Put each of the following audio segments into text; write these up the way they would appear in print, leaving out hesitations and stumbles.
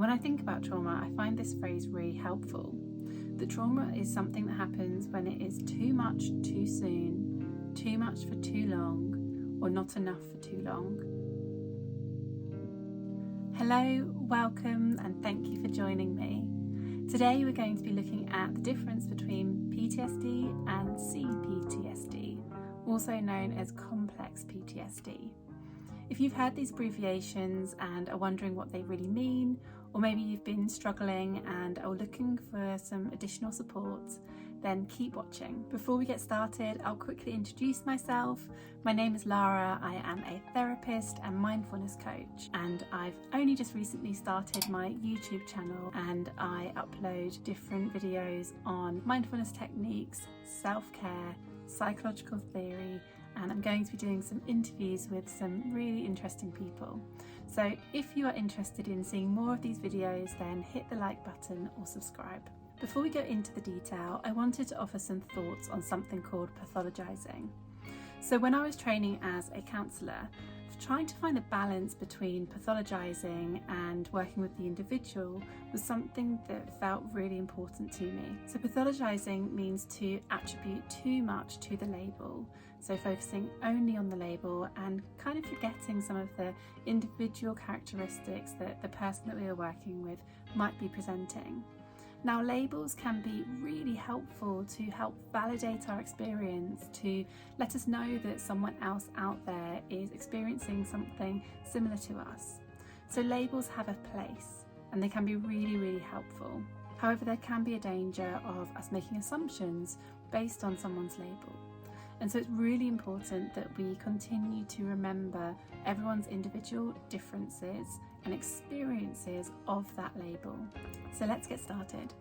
And when I think about trauma, I find this phrase really helpful. That trauma is something that happens when it is too much too soon, too much for too long, or not enough for too long. Hello, welcome, and thank you for joining me. Today we're going to be looking at the difference between PTSD and CPTSD, also known as complex PTSD. If you've heard these abbreviations and are wondering what they really mean, or maybe you've been struggling and are looking for some additional support, then keep watching. Before we get started, I'll quickly introduce myself. My name is Lara. I am a therapist and mindfulness coach, and I've only just recently started my YouTube channel, and I upload different videos on mindfulness techniques, self-care, psychological theory, and I'm going to be doing some interviews with some really interesting people. So if you are interested in seeing more of these videos, then hit the like button or subscribe. Before we go into the detail, I wanted to offer some thoughts on something called pathologizing. So when I was training as a counsellor, trying to find a balance between pathologizing and working with the individual was something that felt really important to me. So pathologizing means to attribute too much to the label, so focusing only on the label and kind of forgetting some of the individual characteristics that the person that we are working with might be presenting. Now, labels can be really helpful to help validate our experience, to let us know that someone else out there is experiencing something similar to us. So labels have a place and they can be really, really helpful. However, there can be a danger of us making assumptions based on someone's label. And so it's really important that we continue to remember everyone's individual differences and experiences of that label. So let's get started.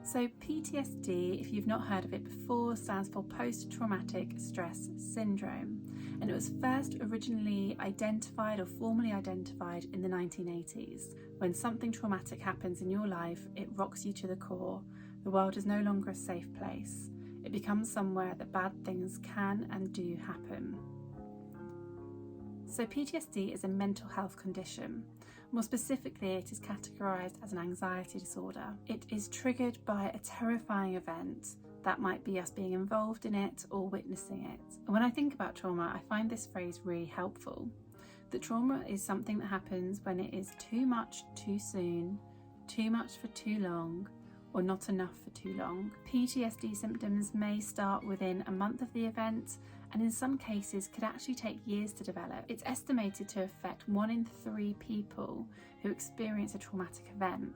So PTSD, if you've not heard of it before, stands for post-traumatic stress syndrome. And it was first originally identified or formally identified in the 1980s. When something traumatic happens in your life, it rocks you to the core. The world is no longer a safe place. It becomes somewhere that bad things can and do happen. So PTSD is a mental health condition. More specifically, it is categorised as an anxiety disorder. It is triggered by a terrifying event that might be us being involved in it or witnessing it. And when I think about trauma, I find this phrase really helpful. That trauma is something that happens when it is too much too soon, too much for too long, or not enough for too long. PTSD symptoms may start within a month of the event, and in some cases could actually take years to develop. It's estimated to affect 1 in 3 people who experience a traumatic event,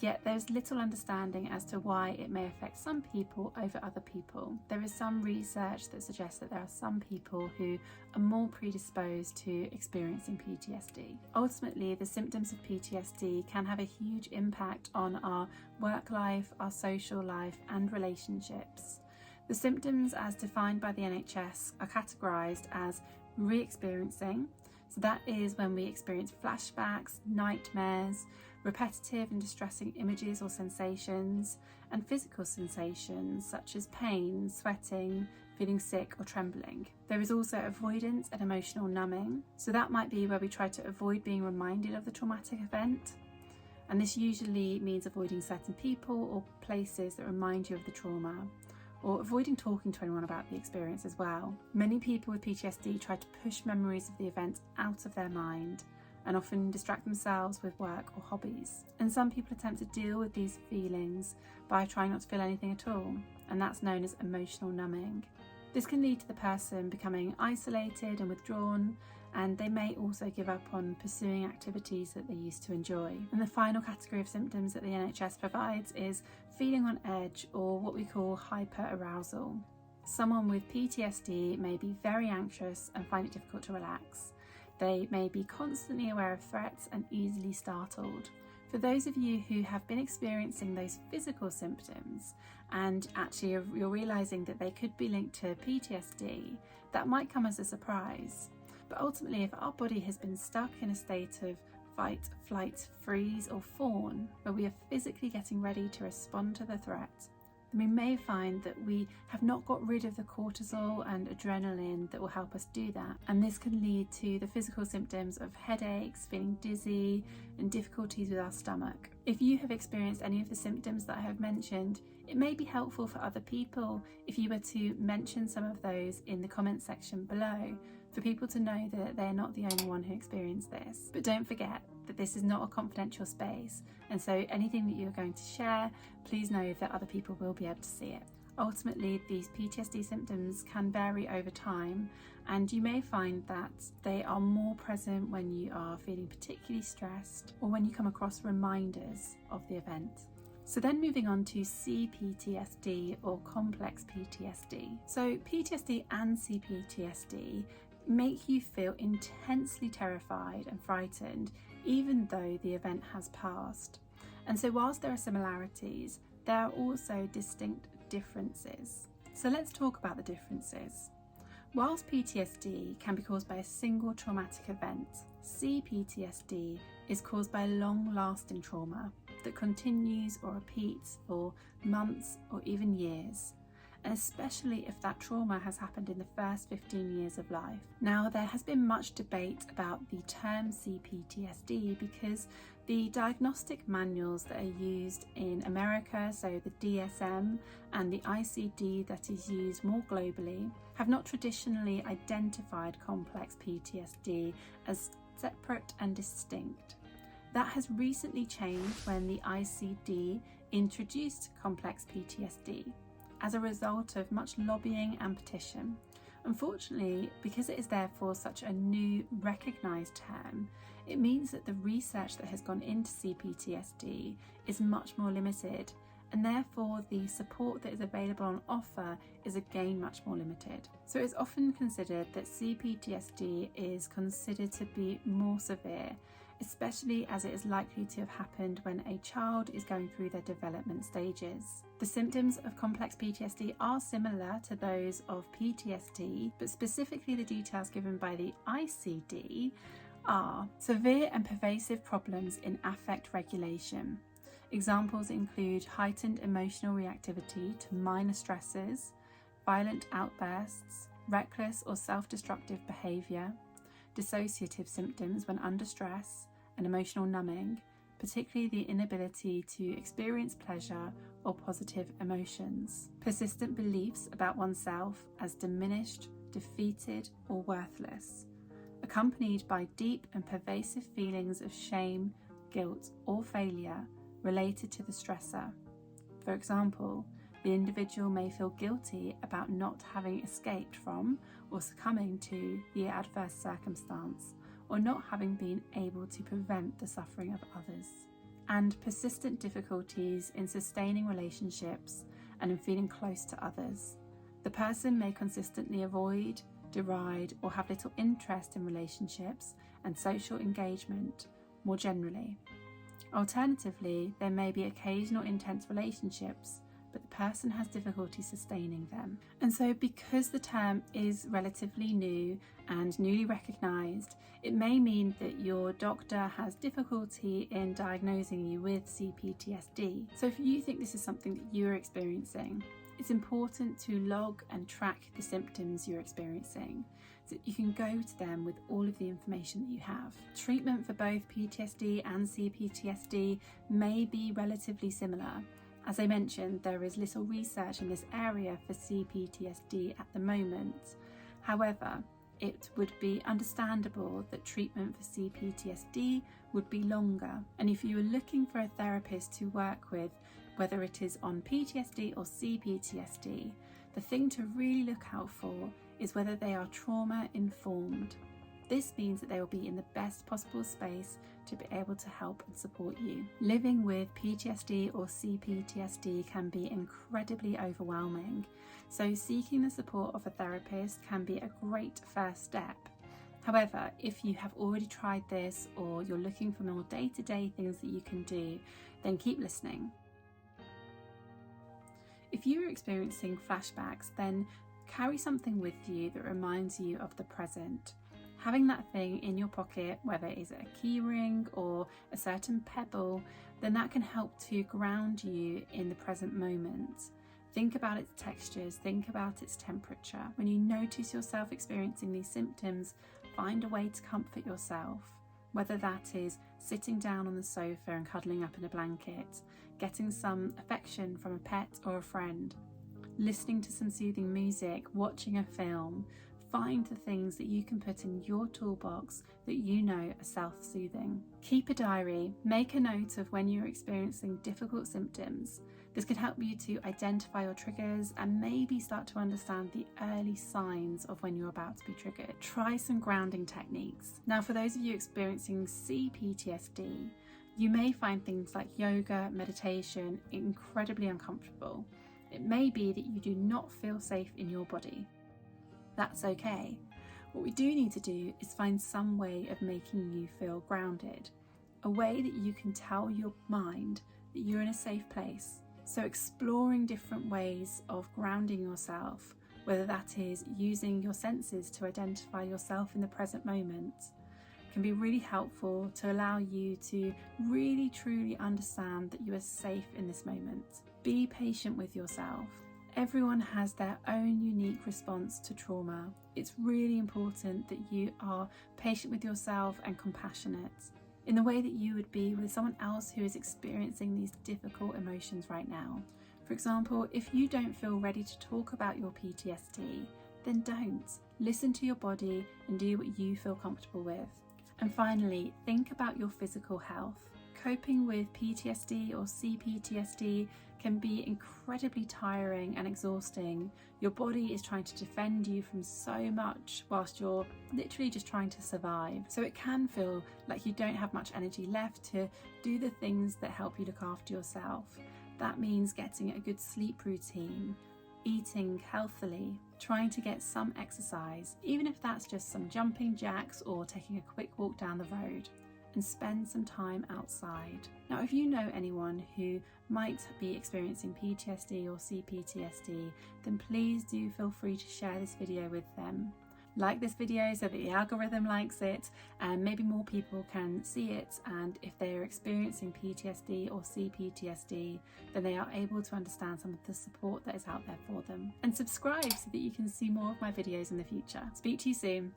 yet there's little understanding as to why it may affect some people over other people. There is some research that suggests that there are some people who are more predisposed to experiencing PTSD. Ultimately, the symptoms of PTSD can have a huge impact on our work life, our social life, and relationships. The symptoms, as defined by the NHS, are categorised as re-experiencing. So that is when we experience flashbacks, nightmares, repetitive and distressing images or sensations, and physical sensations such as pain, sweating, feeling sick or trembling. There is also avoidance and emotional numbing. So that might be where we try to avoid being reminded of the traumatic event. And this usually means avoiding certain people or places that remind you of the trauma, or avoiding talking to anyone about the experience as well. Many people with PTSD try to push memories of the event out of their mind and often distract themselves with work or hobbies. And some people attempt to deal with these feelings by trying not to feel anything at all, and that's known as emotional numbing. This can lead to the person becoming isolated and withdrawn, and they may also give up on pursuing activities that they used to enjoy. And the final category of symptoms that the NHS provides is feeling on edge, or what we call hyperarousal. Someone with PTSD may be very anxious and find it difficult to relax. They may be constantly aware of threats and easily startled. For those of you who have been experiencing those physical symptoms and actually you're realising that they could be linked to PTSD, that might come as a surprise. But ultimately, if our body has been stuck in a state of fight, flight, freeze or fawn, where we are physically getting ready to respond to the threat, we may find that we have not got rid of the cortisol and adrenaline that will help us do that. And this can lead to the physical symptoms of headaches, feeling dizzy, and difficulties with our stomach. If you have experienced any of the symptoms that I have mentioned, it may be helpful for other people if you were to mention some of those in the comment section below, for people to know that they're not the only one who experienced this. But don't forget that this is not a confidential space, and so anything that you're going to share, please know that other people will be able to see it. Ultimately, these PTSD symptoms can vary over time, and you may find that they are more present when you are feeling particularly stressed or when you come across reminders of the event. So then moving on to CPTSD or complex PTSD. So PTSD and CPTSD make you feel intensely terrified and frightened even though the event has passed. And so whilst there are similarities, there are also distinct differences. So let's talk about the differences. Whilst PTSD can be caused by a single traumatic event, CPTSD is caused by a long-lasting trauma that continues or repeats for months or even years, and especially if that trauma has happened in the first 15 years of life. Now, there has been much debate about the term CPTSD because the diagnostic manuals that are used in America, so the DSM and the ICD that is used more globally, have not traditionally identified complex PTSD as separate and distinct. That has recently changed when the ICD introduced complex PTSD as a result of much lobbying and petition. Unfortunately, because it is therefore such a new recognised term, it means that the research that has gone into CPTSD is much more limited, and therefore the support that is available on offer is again much more limited. So it's often considered that CPTSD is considered to be more severe, especially as it is likely to have happened when a child is going through their development stages. The symptoms of complex PTSD are similar to those of PTSD, but specifically the details given by the ICD are severe and pervasive problems in affect regulation. Examples include heightened emotional reactivity to minor stresses, violent outbursts, reckless or self-destructive behaviour, dissociative symptoms when under stress, and emotional numbing, particularly the inability to experience pleasure or positive emotions. Persistent beliefs about oneself as diminished, defeated, or worthless, accompanied by deep and pervasive feelings of shame, guilt, or failure related to the stressor. For example, the individual may feel guilty about not having escaped from or succumbing to the adverse circumstance, or not having been able to prevent the suffering of others. And persistent difficulties in sustaining relationships and in feeling close to others. The person may consistently avoid, deride, or have little interest in relationships and social engagement more generally. Alternatively, there may be occasional intense relationships, but the person has difficulty sustaining them. And so because the term is relatively new and newly recognised, it may mean that your doctor has difficulty in diagnosing you with CPTSD. So if you think this is something that you're experiencing, it's important to log and track the symptoms you're experiencing so that you can go to them with all of the information that you have. Treatment for both PTSD and CPTSD may be relatively similar. As I mentioned, there is little research in this area for CPTSD at the moment. However, it would be understandable that treatment for CPTSD would be longer. And if you are looking for a therapist to work with, whether it is on PTSD or CPTSD, the thing to really look out for is whether they are trauma informed. This means that they will be in the best possible space to be able to help and support you. Living with PTSD or CPTSD can be incredibly overwhelming, so seeking the support of a therapist can be a great first step. However, if you have already tried this or you're looking for more day-to-day things that you can do, then keep listening. If you're experiencing flashbacks, then carry something with you that reminds you of the present. Having that thing in your pocket, whether it is a key ring or a certain pebble, then that can help to ground you in the present moment. Think about its textures, think about its temperature. When you notice yourself experiencing these symptoms, find a way to comfort yourself, whether that is sitting down on the sofa and cuddling up in a blanket, getting some affection from a pet or a friend, listening to some soothing music, watching a film. Find the things that you can put in your toolbox that you know are self-soothing. Keep a diary, make a note of when you're experiencing difficult symptoms. This can help you to identify your triggers and maybe start to understand the early signs of when you're about to be triggered. Try some grounding techniques. Now, for those of you experiencing CPTSD, you may find things like yoga, meditation incredibly uncomfortable. It may be that you do not feel safe in your body. That's okay. What we do need to do is find some way of making you feel grounded, a way that you can tell your mind that you're in a safe place. So exploring different ways of grounding yourself, whether that is using your senses to identify yourself in the present moment, can be really helpful to allow you to really truly understand that you are safe in this moment. Be patient with yourself. Everyone has their own unique response to trauma. It's really important that you are patient with yourself and compassionate in the way that you would be with someone else who is experiencing these difficult emotions right now. For example, if you don't feel ready to talk about your PTSD, then don't. Listen to your body and do what you feel comfortable with. And finally, think about your physical health. Coping with PTSD or CPTSD can be incredibly tiring and exhausting. Your body is trying to defend you from so much whilst you're literally just trying to survive. So it can feel like you don't have much energy left to do the things that help you look after yourself. That means getting a good sleep routine, eating healthily, trying to get some exercise, even if that's just some jumping jacks or taking a quick walk down the road, and spend some time outside. Now, if you know anyone who might be experiencing PTSD or CPTSD, then please do feel free to share this video with them. Like this video so that the algorithm likes it and maybe more people can see it, and if they are experiencing PTSD or CPTSD, then they are able to understand some of the support that is out there for them. And subscribe so that you can see more of my videos in the future. Speak to you soon.